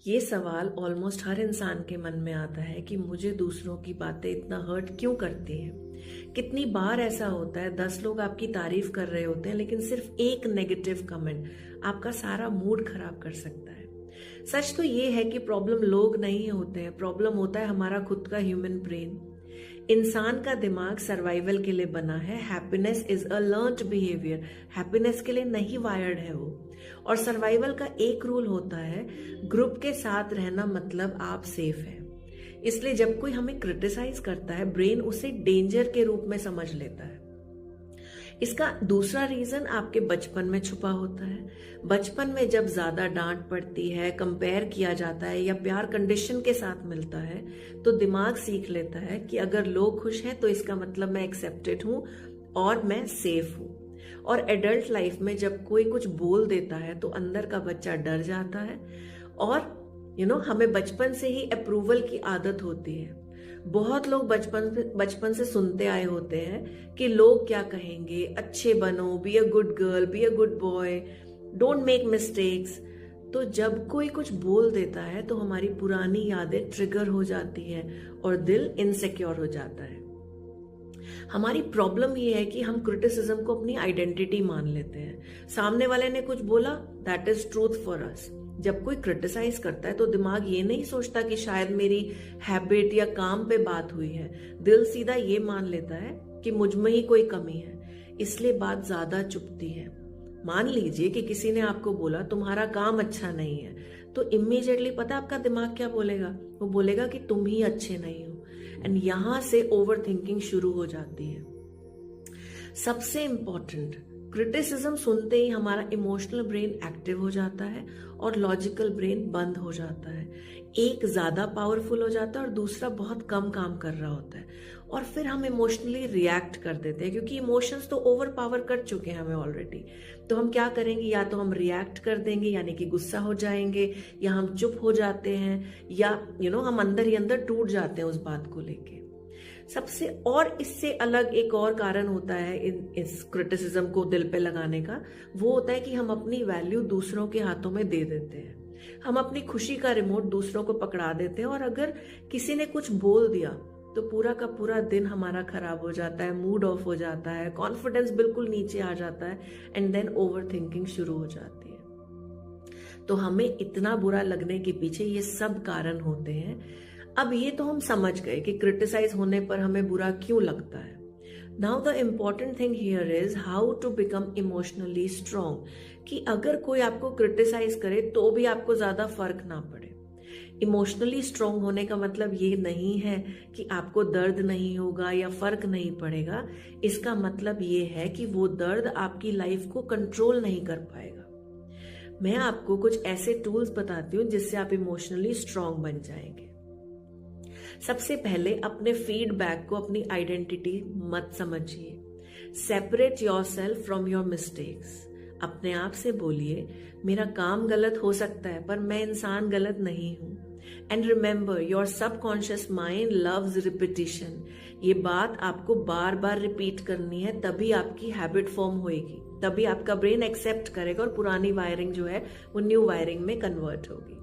ये सवाल ऑलमोस्ट हर इंसान के मन में आता है कि मुझे दूसरों की बातें इतना हर्ट क्यों करती हैं। कितनी बार ऐसा होता है 10 लोग आपकी तारीफ कर रहे होते हैं लेकिन सिर्फ एक नेगेटिव कमेंट आपका सारा मूड खराब कर सकता है। सच तो ये है कि प्रॉब्लम लोग नहीं होते हैं, प्रॉब्लम होता है हमारा खुद का ह्यूमन ब्रेन। इंसान का दिमाग सर्वाइवल के लिए बना है। Happiness is a learned behaviour, happiness के लिए नहीं वायर्ड है वो। और सर्वाइवल का एक रूल होता है, ग्रुप के साथ रहना मतलब आप सेफ है। इसलिए जब कोई हमें क्रिटिसाइज करता है ब्रेन उसे डेंजर के रूप में समझ लेता है। इसका दूसरा रीजन आपके बचपन में छुपा होता है। बचपन में जब ज्यादा डांट पड़ती है, कंपेयर किया जाता है या प्यार कंडीशन के साथ मिलता है तो दिमाग सीख लेता है कि अगर लोग खुश हैं तो इसका मतलब मैं एक्सेप्टेड हूं और मैं सेफ हूं। और एडल्ट लाइफ में जब कोई कुछ बोल देता है तो अंदर का बच्चा डर जाता है। और हमें बचपन से ही अप्रूवल की आदत होती है। बहुत लोग बचपन से सुनते आए होते हैं कि लोग क्या कहेंगे, अच्छे बनो, be a good girl, be a good boy, don't make mistakes. तो जब कोई कुछ बोल देता है तो हमारी पुरानी यादें ट्रिगर हो जाती हैं और दिल इनसिक्योर हो जाता है। हमारी प्रॉब्लम ये है कि हम क्रिटिसिज्म को अपनी आइडेंटिटी मान लेते हैं। सामने वाले ने कुछ बोला, that is truth for us. जब कोई क्रिटिसाइज करता है तो दिमाग ये नहीं सोचता कि शायद मेरी हैबिट या काम पे बात हुई है। दिल सीधा ये मान लेता है कि मुझ में ही कोई कमी है, इसलिए बात ज्यादा चुभती है। मान लीजिए कि किसी ने आपको बोला तुम्हारा काम अच्छा नहीं है, तो इमीडिएटली पता आपका दिमाग क्या बोलेगा? वो बोलेगा कि तुम ही अच्छे नहीं हो। एंड यहां से ओवर थिंकिंग शुरू हो जाती है। सबसे इंपॉर्टेंट, क्रिटिसिज्म सुनते ही हमारा इमोशनल ब्रेन एक्टिव हो जाता है और लॉजिकल ब्रेन बंद हो जाता है। एक ज्यादा पावरफुल हो जाता है और दूसरा बहुत कम काम कर रहा होता है। और फिर हम इमोशनली रिएक्ट कर देते हैं क्योंकि इमोशंस तो ओवर पावर कर चुके हैं हमें ऑलरेडी। तो हम क्या करेंगे, या तो हम रिएक्ट कर देंगे यानी कि गुस्सा हो जाएंगे, या हम चुप हो जाते हैं, या हम अंदर ही अंदर टूट जाते हैं उस बात को लेके। सबसे और इससे अलग एक और कारण होता है इस क्रिटिसिज्म को दिल पे लगाने का, वो होता है कि हम अपनी वैल्यू दूसरों के हाथों में दे देते हैं। हम अपनी खुशी का रिमोट दूसरों को पकड़ा देते हैं और अगर किसी ने कुछ बोल दिया तो पूरा का पूरा दिन हमारा खराब हो जाता है, मूड ऑफ हो जाता है, कॉन्फिडेंस बिल्कुल नीचे आ जाता है एंड देन ओवर थिंकिंग शुरू हो जाती है। तो हमें इतना बुरा लगने के पीछे ये सब कारण होते हैं। अब ये तो हम समझ गए कि क्रिटिसाइज होने पर हमें बुरा क्यों लगता है। Now the important thing here is how to become emotionally strong, कि अगर कोई आपको क्रिटिसाइज करे तो भी आपको ज्यादा फर्क ना पड़े। इमोशनली स्ट्रांग होने का मतलब ये नहीं है कि आपको दर्द नहीं होगा या फर्क नहीं पड़ेगा। इसका मतलब ये है कि वो दर्द आपकी लाइफ को कंट्रोल नहीं कर पाएगा। मैं आपको कुछ ऐसे टूल्स बताती हूँ जिससे आप इमोशनली स्ट्रांग बन जाएंगे। सबसे पहले अपने फीडबैक को अपनी आइडेंटिटी मत समझिए। Separate yourself from your mistakes. अपने आप से बोलिए, मेरा काम गलत हो सकता है पर मैं इंसान गलत नहीं हूं। And remember, your subconscious mind loves repetition. ये बात आपको बार बार रिपीट करनी है, तभी आपकी हैबिट फॉर्म होगी, तभी आपका ब्रेन एक्सेप्ट करेगा और पुरानी वायरिंग जो है वो न्यू वायरिंग में कन्वर्ट होगी।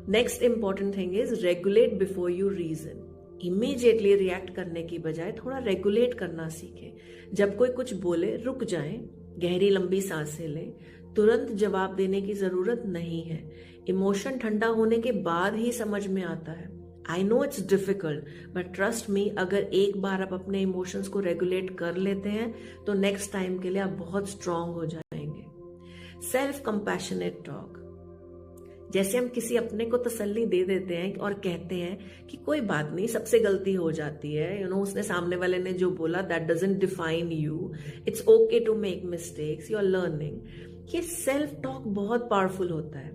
Next important thing is regulate before you reason. Immediately react करने की बजाय थोड़ा रेगुलेट करना सीखें। जब कोई कुछ बोले रुक जाएं, गहरी लंबी सांसें लें। तुरंत जवाब देने की जरूरत नहीं है। इमोशन ठंडा होने के बाद ही समझ में आता है। I know it's difficult but trust me, अगर एक बार आप अपने इमोशंस को रेगुलेट कर लेते हैं तो नेक्स्ट टाइम के लिए आप बहुत स्ट्रांग हो जाएंगे। Self compassionate talk. जैसे हम किसी अपने को तसल्ली दे देते हैं और कहते हैं कि कोई बात नहीं, सबसे गलती हो जाती है, उसने सामने वाले ने जो बोला that doesn't define you, it's okay to make mistakes, you are learning. ये सेल्फ टॉक बहुत पावरफुल होता है।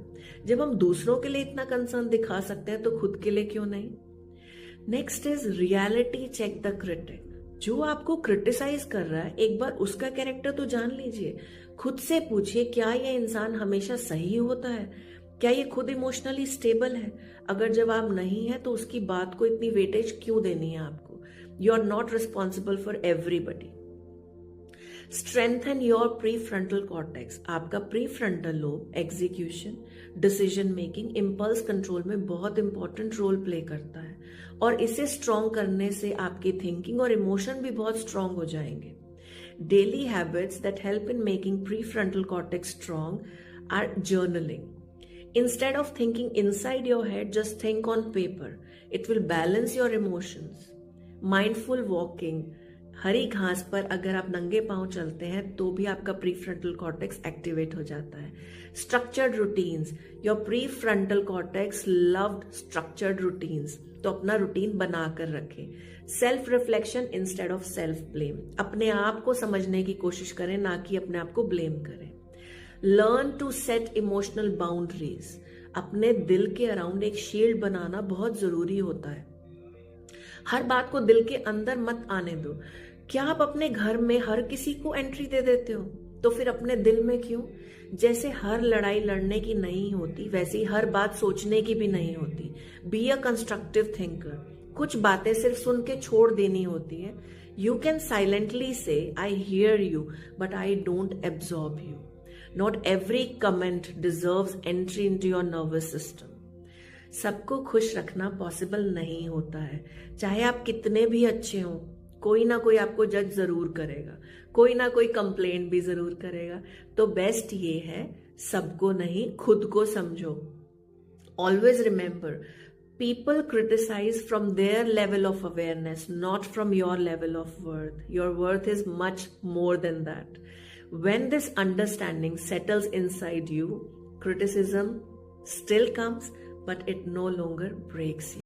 जब हम दूसरों के लिए इतना कंसर्न दिखा सकते हैं तो खुद के लिए क्यों नहीं। Next is reality check the critic. जो आपको क्रिटिसाइज कर रहा है एक बार उसका कैरेक्टर तो जान लीजिए। खुद से पूछिए, क्या ये इंसान हमेशा सही होता है? क्या ये खुद इमोशनली स्टेबल है? अगर जवाब नहीं है तो उसकी बात को इतनी वेटेज क्यों देनी है आपको? You are not responsible for everybody. Strengthen your prefrontal cortex. आपका prefrontal lobe execution, decision making, impulse control में बहुत इंपॉर्टेंट रोल प्ले करता है, और इसे स्ट्रॉन्ग करने से आपकी थिंकिंग और इमोशन भी बहुत स्ट्रॉन्ग हो जाएंगे। Daily habits that help in making prefrontal cortex strong are journaling. Instead of thinking inside your head, just think on paper. It will balance your emotions. Mindful walking. हरी घास पर अगर आप नंगे पांव चलते हैं तो भी आपका प्रीफ्रंटल कॉर्टेक्स एक्टिवेट हो जाता है। Structured routines. Your prefrontal cortex loved structured routines, तो अपना रूटीन बनाकर रखें। Self reflection instead of self blame. अपने आप को समझने की कोशिश करें, ना कि अपने आप को ब्लेम करें। Learn to set emotional boundaries. अपने दिल के अराउंड एक शील्ड बनाना बहुत जरूरी होता है। हर बात को दिल के अंदर मत आने दो। क्या आप अपने घर में हर किसी को एंट्री दे देते हो? तो फिर अपने दिल में क्यों? जैसे हर लड़ाई लड़ने की नहीं होती, वैसे ही हर बात सोचने की भी नहीं होती। Be a constructive thinker. कुछ बातें सिर्फ सुन के छोड़ देनी होती है। यू कैन साइलेंटली से I hear you but I don't absorb you. Not every comment deserves entry into your nervous system. सबको खुश रखना पॉसिबल नहीं होता है। चाहे आप कितने भी अच्छे हों, कोई ना कोई आपको जज जरूर करेगा, कोई ना कोई कंप्लेंट भी जरूर करेगा। तो बेस्ट ये है, सबको नहीं, खुद को समझो। Always remember, people criticize from their level of awareness, not from your level of worth. Your worth is much more than that. When this understanding settles inside you, criticism still comes, but it no longer breaks you.